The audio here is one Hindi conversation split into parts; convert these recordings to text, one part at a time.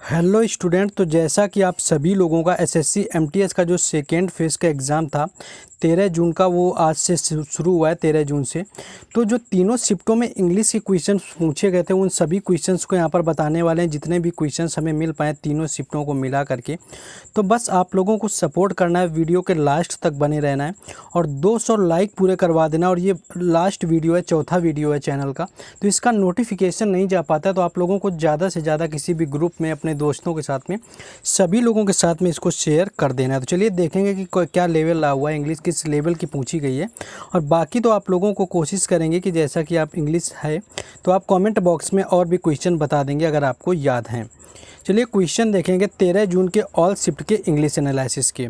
Hello student. तो जैसा कि आप सभी लोगों का एसएससी एमटीएस का जो सेकेंड फेज़ का एग्ज़ाम था 13 जून का, वो आज से शुरू हुआ है 13 जून से। तो जो तीनों शिफ्टों में इंग्लिश के क्वेश्चंस पूछे गए थे उन सभी क्वेश्चंस को यहाँ पर बताने वाले हैं, जितने भी क्वेश्चंस हमें मिल पाए तीनों शिफ्टों को मिला करके। तो बस आप लोगों को सपोर्ट करना है, वीडियो के लास्ट तक बने रहना है और 200 लाइक पूरे करवा देना। और ये लास्ट वीडियो है, चौथा वीडियो है चैनल का, तो इसका नोटिफिकेशन नहीं जा पाता है, तो आप लोगों को ज़्यादा से ज़्यादा किसी भी ग्रुप में, अपने दोस्तों के साथ में, सभी लोगों के साथ में इसको शेयर कर देना है। तो चलिए देखेंगे कि क्या लेवल रहा हुआ है, इंग्लिश किस लेवल की पूछी गई है। और बाकी तो आप लोगों को कोशिश करेंगे कि जैसा कि आप इंग्लिश है तो आप कमेंट बॉक्स में और भी क्वेश्चन बता देंगे अगर आपको याद हैं। चलिए क्वेश्चन देखेंगे 13 जून के ऑल शिफ्ट के इंग्लिश एनालिसिस के।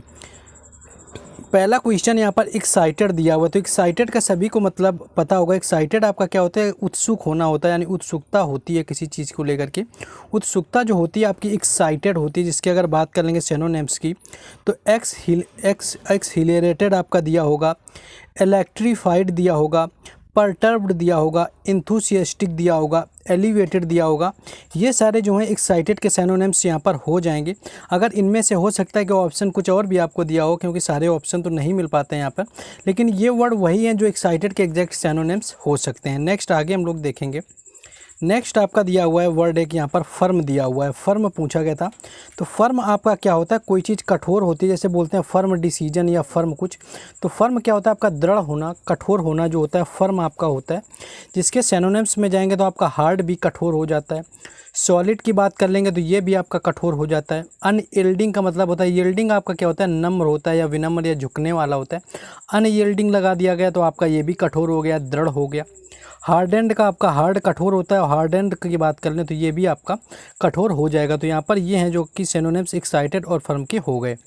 पहला क्वेश्चन यहाँ पर एक्साइटेड दिया हुआ है। तो एक्साइटेड का सभी को मतलब पता होगा। एक्साइटेड आपका क्या होता है? उत्सुक होना होता है, यानी उत्सुकता होती है किसी चीज़ को लेकर के। उत्सुकता जो होती है आपकी एक्साइटेड होती है। जिसकी अगर बात कर लेंगे सिनोनिम्स की, तो एक्सहिलेटेड आपका दिया होगा, इलेक्ट्रीफाइड दिया होगा, परटर्ब्ड दिया होगा, इंथुसियास्टिक दिया होगा, एलिवेटेड दिया होगा। ये सारे जो हैं एक्साइटेड के सिनोनिम्स यहाँ पर हो जाएंगे। अगर इनमें से हो सकता है कि ऑप्शन कुछ और भी आपको दिया हो, क्योंकि सारे ऑप्शन तो नहीं मिल पाते हैं यहाँ पर, लेकिन ये वर्ड वही हैं जो एक्साइटेड के एग्जैक्ट सिनोनिम्स हो सकते हैं। नेक्स्ट आगे हम लोग देखेंगे। नेक्स्ट आपका दिया हुआ है वर्ड एक यहाँ पर फर्म दिया हुआ है। फर्म पूछा गया था। तो फर्म आपका क्या होता है? कोई चीज़ कठोर होती है, जैसे बोलते हैं फर्म डिसीजन या फर्म कुछ। तो फर्म क्या होता है? आपका दृढ़ होना, कठोर होना जो होता है फर्म आपका होता है। जिसके सिनोनिम्स में जाएंगे तो आपका हार्ड भी कठोर हो जाता है। सॉलिड की बात कर लेंगे तो ये भी आपका कठोर हो जाता है। अनयील्डिंग का मतलब होता है, यील्डिंग आपका क्या होता है? नम्र होता है या विनम्र या झुकने वाला होता है। अनयील्डिंग लगा दिया गया तो आपका ये भी कठोर हो गया, दृढ़ हो गया। हार्डेंड का आपका हार्ड कठोर होता है, और हार्डेंड की बात कर लें तो ये भी आपका कठोर हो जाएगा। तो यहाँ पर ये हैं जो कि सिनोनिम्स एक्साइटेड और फर्म के हो गए।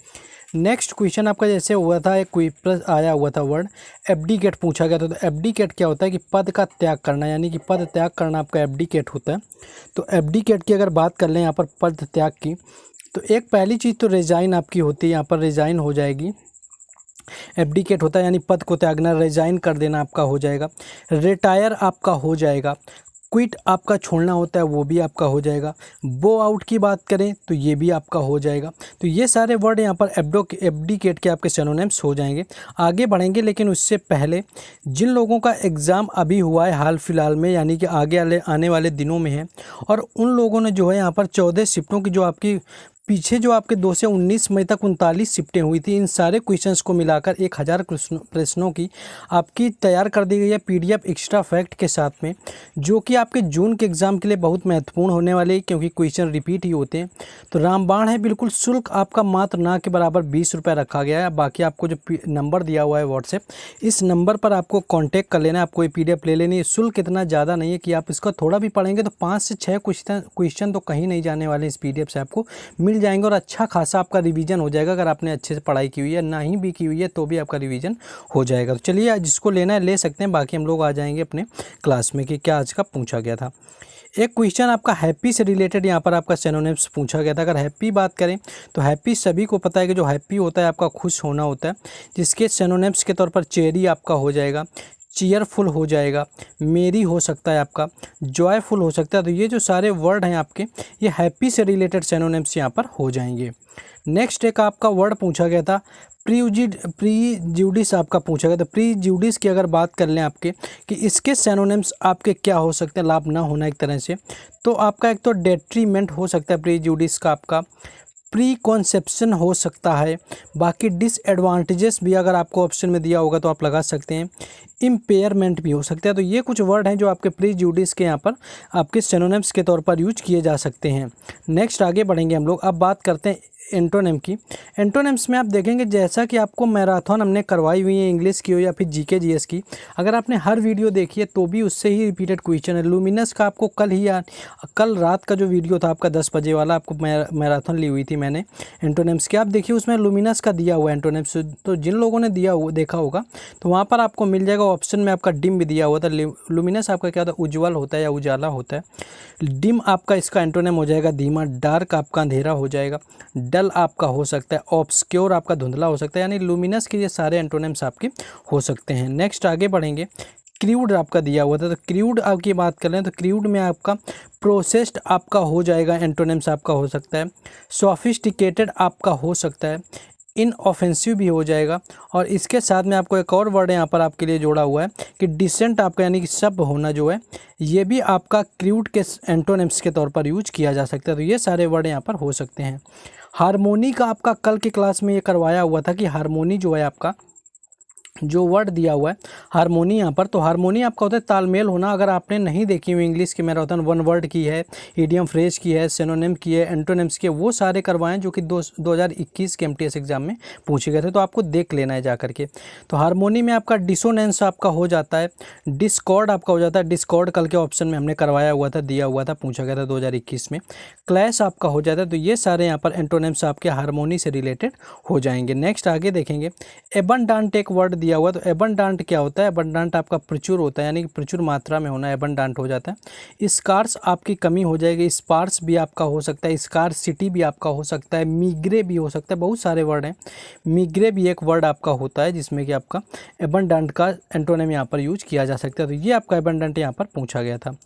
नेक्स्ट क्वेश्चन आपका जैसे हुआ था, एक क्विज आया हुआ था वर्ड एब्डिकेट पूछा गया था। तो एब्डिकेट क्या होता है? कि पद का त्याग करना, यानी कि पद त्याग करना आपका एब्डिकेट होता है। तो एब्डिकेट की अगर बात कर लें यहाँ पर पद त्याग की, तो एक पहली चीज़ तो रिजाइन आपकी होती है, यहाँ पर रिजाइन हो जाएगी। एब्डिकेट होता है यानी पद को त्यागना, रिजाइन कर देना आपका हो जाएगा। रिटायर आपका हो जाएगा। क्विट आपका छोड़ना होता है, वो भी आपका हो जाएगा। बो आउट की बात करें तो ये भी आपका हो जाएगा। तो ये सारे वर्ड यहाँ पर एब्डिकेट के आपके सिनोनिम्स हो जाएंगे। आगे बढ़ेंगे, लेकिन उससे पहले जिन लोगों का एग्ज़ाम अभी हुआ है हाल फिलहाल में, यानी कि आगे आने वाले दिनों में है, और उन लोगों ने जो है यहाँ पर 14 शिफ्टों की, जो आपकी पीछे जो आपके 2 से 19 मई तक 39 शिफ्टें हुई थी, इन सारे क्वेश्चंस को मिलाकर 1000 प्रश्नों की आपकी तैयार कर दी गई है पीडीएफ एक्स्ट्रा फैक्ट के साथ में, जो कि आपके जून के एग्ज़ाम के लिए बहुत महत्वपूर्ण होने वाले हैं, क्योंकि क्वेश्चन रिपीट ही होते हैं। तो रामबाण है, बिल्कुल शुल्क आपका मात्र ना के बराबर 20 रुपये रखा गया है। बाकी आपको जो नंबर दिया हुआ है व्हाट्सएप, इस नंबर पर आपको कॉन्टैक्ट कर लेना है, आपको ये पीडीएफ ले लेनी है। शुल्क इतना ज़्यादा नहीं है कि आप इसका थोड़ा भी पढ़ेंगे तो 5 से 6 क्वेश्चन तो कहीं नहीं जाने वाले इस पीडीएफ से आपको मिल जाएंगे, और अच्छा खासा आपका रिवीजन हो जाएगा। अगर आपने अच्छे से पढ़ाई की हुई है, नहीं भी की हुई है, तो भी आपका रिवीजन हो जाएगा। तो चलिए जिसको लेना है ले सकते हैं, बाकी हम लोग आ जाएंगे अपने क्लास में कि क्या आज का पूछा गया था। एक क्वेश्चन आपका हैप्पी से रिलेटेड यहाँ पर आपका सिनोनिम्स पूछा गया था। अगर हैप्पी बात करें तो हैप्पी सभी को पता है कि जो हैप्पी होता है आपका खुश होना होता है, जिसके सिनोनिम्स के तौर पर चेरी आपका हो जाएगा, चीयरफुल हो जाएगा, मेरी हो सकता है आपका, जॉयफुल हो सकता है। तो ये जो सारे वर्ड हैं आपके, ये हैप्पी से रिलेटेड सिनोनिम्स यहाँ पर हो जाएंगे। नेक्स्ट एक आपका वर्ड पूछा गया था प्रीजुडिस आपका पूछा गया था। प्रीजुडिस की अगर बात कर लें आपके कि इसके सिनोनिम्स आपके क्या हो सकते हैं, लाभ ना होना एक तरह से, तो आपका एक तो डेट्रीमेंट हो सकता है प्रीजुडिस का, आपका प्री कॉन्सेप्शन हो सकता है। बाकी डिसएडवांटेजेस भी अगर आपको ऑप्शन में दिया होगा तो आप लगा सकते हैं। इम्पेयरमेंट भी हो सकता है। तो ये कुछ वर्ड हैं जो आपके प्रीजुडिस के यहाँ पर आपके सिनोनिम्स के तौर पर यूज किए जा सकते हैं। नेक्स्ट आगे बढ़ेंगे हम लोग। अब बात करते हैं एंटोनिम की। एंटोनिम्स में आप देखेंगे जैसा कि आपको मैराथन हमने करवाई हुई है, इंग्लिश की हो या फिर जीके जीएस की, अगर आपने हर वीडियो देखी है तो भी उससे ही रिपीटेड क्वेश्चन है। लुमिनस का आपको कल रात का जो वीडियो था आपका 10 बजे वाला, आपको मैराथन ली हुई थी मैंने एंटोनिम्स की, आप देखिए उसमें लुमिनस का दिया हुआ है एंटोनिम्स। तो जिन लोगों ने देखा होगा तो वहाँ पर आपको मिल जाएगा। ऑप्शन में आपका डिम भी दिया हुआ था। लुमिनस आपका क्या होता है? उज्ज्वल होता है या उजाला होता है। डिम आपका इसका एंटोनिम हो जाएगा धीमा। डार्क आपका अंधेरा हो जाएगा। डल आपका हो सकता है ऑब्सक्योर, आपका धुंधला हो सकता है। यानी लुमिनस के ये सारे एंटोनिम्स आपके हो सकते हैं। नेक्स्ट आगे बढ़ेंगे। क्रूड आपका दिया हुआ था, तो क्रूड आपकी बात कर रहे हैं तो क्रूड में आपका प्रोसेस्ड आपका हो जाएगा, एंटोनिम्स आपका हो सकता है। सोफिस्टिकेटेड आपका हो सकता है, इनऑफेंसिव भी हो जाएगा। और इसके साथ में आपको एक और वर्ड यहाँ पर आपके लिए जोड़ा हुआ है कि डिसेंट आपका यानी कि सभ्य होना जो है, ये भी आपका क्रूड के एंटोनिम्स के तौर पर यूज किया जा सकता है। तो ये सारे वर्ड यहाँ पर हो सकते हैं। हारमोनी का आपका कल की क्लास में ये करवाया हुआ था कि हारमोनी जो है आपका जो वर्ड दिया हुआ है हारमोनी यहाँ पर, तो हारमोनी आपका होता है तालमेल होना। अगर आपने नहीं देखी हुई इंग्लिश की मैराथन वन वर्ड की है, इडियम फ्रेज की है, सिनोनिम की है, एंटोनिम्स की है, वो सारे करवाएं जो कि 2021 के MTS एग्जाम में पूछे गए थे, तो आपको देख लेना है जा करके। तो हारमोनी में आपका डिसोनेंस आपका हो जाता है, डिस्कॉर्ड आपका हो जाता है। डिस्कॉर्ड कल के ऑप्शन में हमने करवाया हुआ था, दिया हुआ था, पूछा गया था 2021 में। क्लैश आपका हो जाता है। तो ये सारे यहाँ पर एंटोनिम्स आपके हारमोनी से रिलेटेड हो जाएंगे। नेक्स्ट आगे देखेंगे, एबंडांट एक वर्ड दिया हुआ। तो एबंडांट क्या होता है? एबंडांट आपका प्रचुर होता है, यानी कि प्रचुर मात्रा में होना एबंडांट हो जाता है। स्कार्स आपकी कमी हो जाएगी, स्पार्स भी आपका हो सकता है, स्कार्सिटी भी आपका हो सकता है, मीग्रे भी हो सकता है, बहुत सारे वर्ड हैं। मीग्रे भी एक वर्ड आपका होता है जिसमें कि आपका एबंडांट का एंटोनिम यहाँ पर यूज किया जा सकता है। तो ये आपका एबंडेंट यहाँ पर पूछा गया था।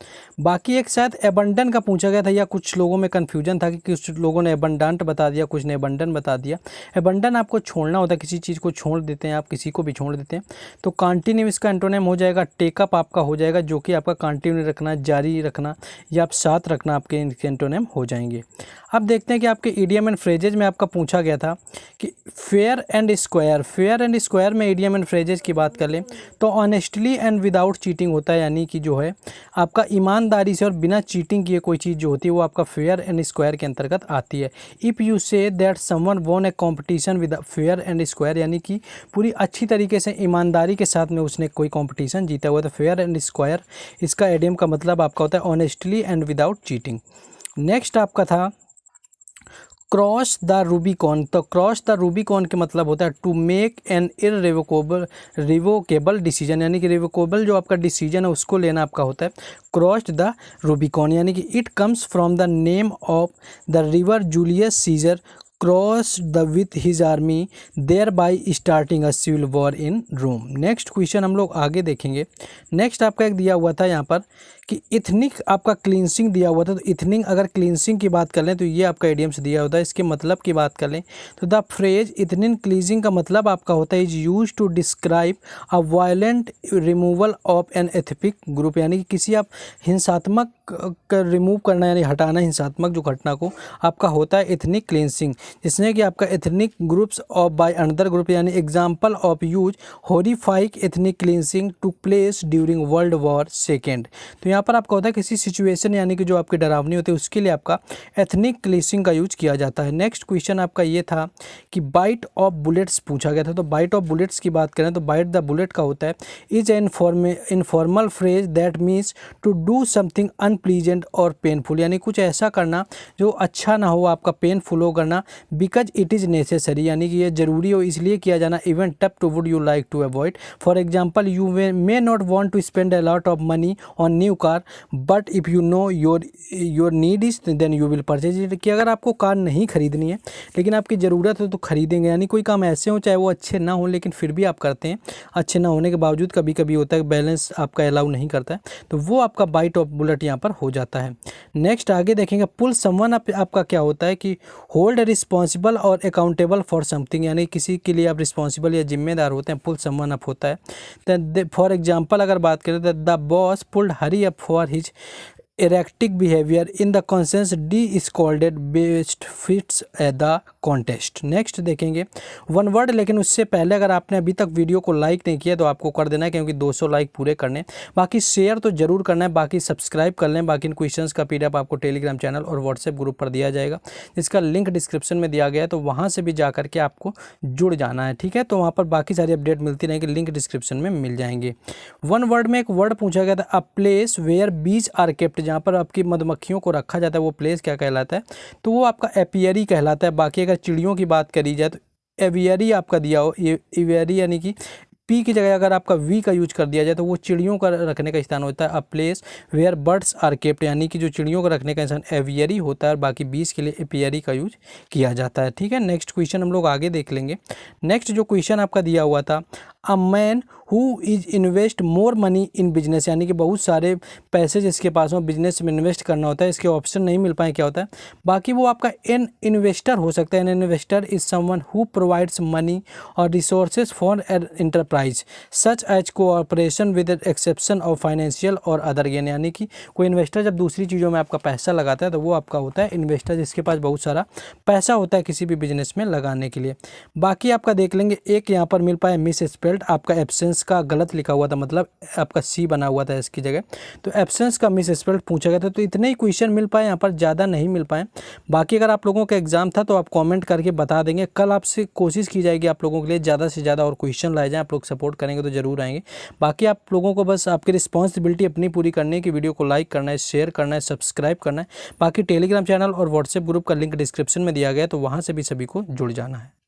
बाकी एक शायद एबंडन का पूछा गया था, या कुछ लोगों में कन्फ्यूजन था कि कुछ लोगों ने एबंडांट बता दिया, कुछ ने एबंडन बता दिया। एबंडन आपको छोड़ना होता है, किसी चीज़ को छोड़ देते हैं आप, किसी को भी छोड़ देते हैं। तो कंटिन्यू इसका एंटोनिम हो जाएगा, टेकअप आपका हो जाएगा, जो कि आपका कंटिन्यू रखना, जारी रखना या आप साथ रखना आपके एंटोनिम हो जाएंगे। अब देखते हैं कि आपके इडियम एंड फ्रेजेज में आपका पूछा गया था कि fair and square. Fair and square में इडियम एंड फ्रेजेज की बात कर लें तो ऑनेस्टली एंड विदाउट चीटिंग होता है, यानी कि जो है आपका ईमानदारी से और बिना चीटिंग किए कोई चीज़ जो होती है वो आपका फेयर एंड स्क्वायर के अंतर्गत आती है। If you say that someone won a competition with fair and square, यानी कि पूरी अच्छी तरीके से ईमानदारी के साथ में उसने कोई कॉम्पिटिशन जीता हुआ, तो फेयर एंड स्क्वायर इसका इडियम का मतलब आपका होता है honestly and without cheating. Next आपका था क्रॉस द रूबिकॉन। तो क्रॉस द रूबिकॉन के मतलब होता है to make an revocable decision, यानी कि रिवोकेबल जो आपका डिसीजन है उसको लेना आपका होता है क्रॉस द रूबिकॉन, यानी कि it comes from the name of the river Julius Caesar crossed the with his army there by starting a civil war in Rome. Next question हम लोग आगे देखेंगे। नेक्स्ट आपका एक दिया हुआ था यहाँ पर कि इथनिक आपका क्लींसिंग दिया हुआ था। तो इथनिक अगर क्लींसिंग की बात कर लें तो ये आपका इडियम्स दिया होता है। इसके मतलब की बात कर लें तो द फ्रेज इथनिन क्लींसिंग का मतलब आपका होता है is use to describe a violent removal of an ethnic group, यानी कि किसी आप हिंसात्मक का रिमूव करना यानी हटाना हिंसात्मक जो घटना को आपका होता है एथनिक क्लींसिंग, जिसमें कि आपका ethnic groups of by another group, यानी example of use horrific ethnic cleansing to place during world war second. तो यहाँ पर आपका होता है किसी सिचुएशन यानी कि जो आपकी डरावनी होती है उसके लिए आपका एथनिक क्लींसिंग का यूज किया जाता है। नेक्स्ट क्वेश्चन आपका ये था कि बाइट ऑफ बुलेट्स पूछा गया था। तो बाइट ऑफ बुलेट्स की बात करें तो बाइट द बुलेट का होता है is informal phrase that means to do something unpleasant और पेनफुल, यानी कुछ ऐसा करना जो अच्छा ना हो, आपका पेनफुल हो करना, बिकॉज इट इज़ नेसेसरी, यानी कि ये जरूरी हो इसलिए किया जाना, even tough to would you like to avoid. For example you may not want to spend a lot of money on new car but if you know your need is then you will purchase it, कि अगर आपको कार नहीं खरीदनी है लेकिन आपकी ज़रूरत है तो खरीदेंगे, यानी कोई काम ऐसे हो चाहे वो अच्छे ना हो लेकिन फिर भी आप करते हैं, अच्छे ना होने के बावजूद कभी कभी होता है बैलेंस आपका अलाउ नहीं करता है, तो वो आपका बाइट ऑफ बुलेट यहाँ पर हो जाता है। नेक्स्ट आगे देखेंगे पुल समवन आपका क्या होता है कि होल्ड रिस्पॉन्सिबल और अकाउंटेबल फॉर समथिंग, यानी किसी के लिए आप रिस्पॉन्सिबल या जिम्मेदार होते हैं, पुल समवन अप होता है। फॉर एग्जाम्पल अगर बात करें तो the boss pulled hurry up for his erratic behavior in the conscience de-scolded best fits the contest। Next देखेंगे वन वर्ड, लेकिन उससे पहले अगर आपने अभी तक वीडियो को लाइक नहीं किया तो आपको कर देना है क्योंकि 200 लाइक पूरे करने, बाकी शेयर तो जरूर करना है, बाकी सब्सक्राइब कर लें। बाकी इन क्वेश्चंस का PDF आपको टेलीग्राम चैनल और व्हाट्सएप ग्रुप पर दिया जाएगा जिसका लिंक डिस्क्रिप्शन में दिया गया है, तो वहाँ से भी जा करके आपको जुड़ जाना है, ठीक है। तो वहाँ पर बाकी सारी अपडेट मिलती रहेगी, लिंक डिस्क्रिप्शन में मिल जाएंगे। वन वर्ड में एक वर्ड पूछा गया था अ place where bees are kept, जहाँ पर आपकी मधुमक्खियों को रखा जाता है वो प्लेस क्या कहलाता है, तो वो आपका एपियरी कहलाता है। बाकी अगर चिड़ियों की बात करी जाए तो एवियरी आपका दिया हो, एवियरी यानी कि पी की जगह अगर आपका वी का यूज कर दिया जाए तो वो चिड़ियों का रखने का स्थान होता है। A place where birds are kept, यानी कि जो चिड़ियों का रखने का स्थान एवियरी होता है और बाकी बीज के लिए एपियरी का यूज किया जाता है, ठीक है। नेक्स्ट क्वेश्चन हम लोग आगे देख लेंगे। नेक्स्ट जो क्वेश्चन आपका दिया हुआ था a man who is invest more money in business, यानी कि बहुत सारे पैसे जिसके पास हो बिजनेस में इन्वेस्ट करना होता है, इसके ऑप्शन नहीं मिल पाए क्या होता है। बाकी वो आपका एन इन्वेस्टर हो सकता है। An investor is someone who provides money और resources for an enterprise such as cooperation with exception of financial और अदर गेन, यानी कि कोई इन्वेस्टर जब दूसरी चीज़ों में आपका पैसा लगाता है तो वो आपका होता है इन्वेस्टर, जिसके पास बहुत सारा पैसा होता है किसी भी बिजनेस में लगाने के लिए। बाकी आपका देख लेंगे, एक यहाँ पर मिल पाया मिस स्पेल्ड, आपका एब्सेंस का गलत लिखा हुआ था, मतलब आपका सी बना हुआ था इसकी जगह, तो एब्सेंस का मिस स्पेल्ड पूछा गया था। तो इतने ही क्वेश्चन मिल पाए यहाँ पर, ज़्यादा नहीं मिल पाए। बाकी अगर आप लोगों का एग्जाम था तो आप कमेंट करके बता देंगे, कल आपसे कोशिश की जाएगी आप लोगों के लिए ज़्यादा से ज़्यादा और क्वेश्चन लाए जाएँ। आप लोग सपोर्ट करेंगे तो जरूर आएंगे। बाकी आप लोगों को बस आपकी रिस्पॉन्सिबिलिटी अपनी पूरी करने की, वीडियो को लाइक करना है, शेयर करना है, सब्सक्राइब करना है। बाकी टेलीग्राम चैनल और व्हाट्सएप ग्रुप का लिंक डिस्क्रिप्शन में दिया गया है, तो वहाँ से भी सभी को जुड़ जाना है।